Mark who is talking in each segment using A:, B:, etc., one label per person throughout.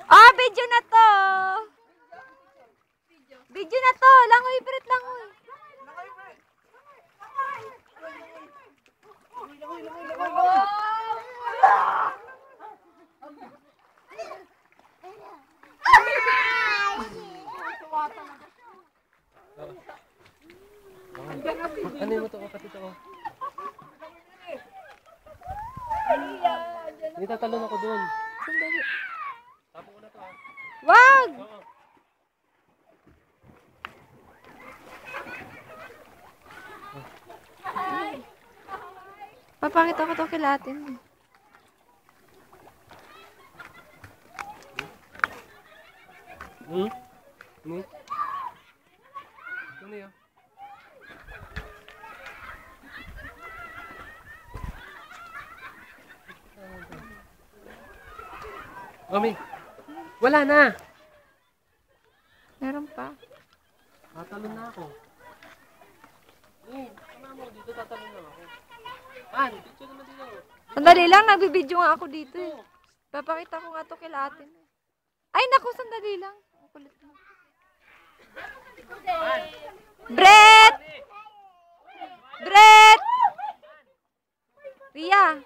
A: Ah, video na to. Video na to. Langoy, Brit, langoy.
B: Ano mo to kapatid ako? Hindi tatalon ako doon. Tapo ko na to ha.
A: Wag! Papakita ko to kay Latin.
B: Ano yun? Mami, wala na.
A: Meron pa.
B: Tatalon na ako. Ano mo, dito tatalon na ako. Dito naman dito.
A: Sandali lang, nagbibideo nga ako dito eh. Papakita ko nga to kay Latin. Ay, naku, sandali lang. Ang kulit mo. Brett! Brett! Ria!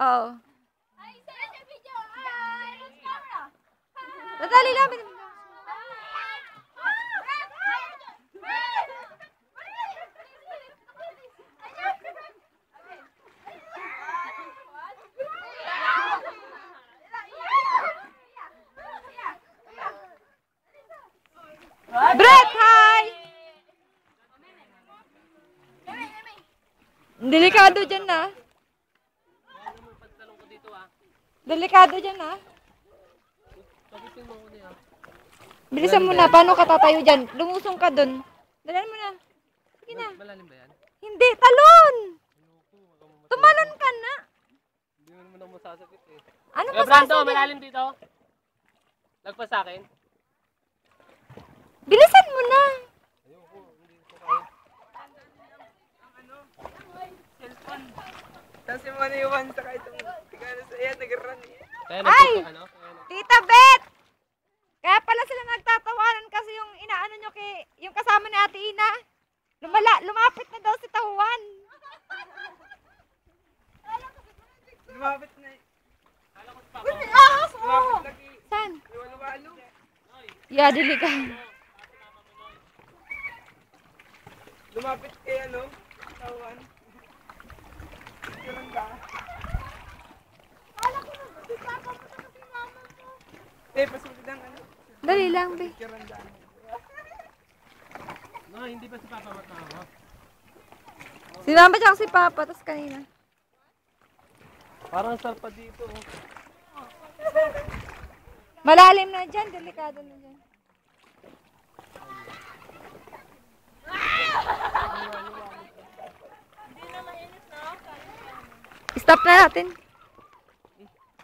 A: Oo. Sandali lang. Brett, hi! Delikado dyan na. Delikado dyan na. Bilisan mo na. Paano ka tatayo dyan? Lumusong ka dun. Dalan mo na. Sige na.
B: Malalim ba yan?
A: Hindi, talon! Tumalon ka na.
B: Hindi mo naman ako masasakit eh.
A: Ano
B: Kaya Brando, malalim dito. Lagpas sa akin.
A: Bilisan mo na.
B: Ayoko, hindi ko kaya.
C: Cellphone. Tapos yung mga naiwan sa kahit ang tigano sa iya, nag-run eh.
B: Kaya
A: Ay!
B: ano?
A: Tita Beth! Kaya pala sila nagtatawanan kasi yung inaano nyo kay yung kasama ni Ate Ina. Lumapit na daw si Tahuan.
C: Lumapit na eh.
A: Ahas!
C: Lagi.
A: Saan?
C: Iwalo-walo.
A: Yeah, delikado.
C: Lumapit kay ano, tawan. Ganun ba? Pasunod ang ano.
A: Dali lang, be.
C: Kirandaan.
B: No, hindi ba si Papa matawa?
A: Si Mama tsaka si Papa, tas kanina.
B: Parang sarpa dito.
A: Malalim na dyan, delikado na dyan. Stop na natin.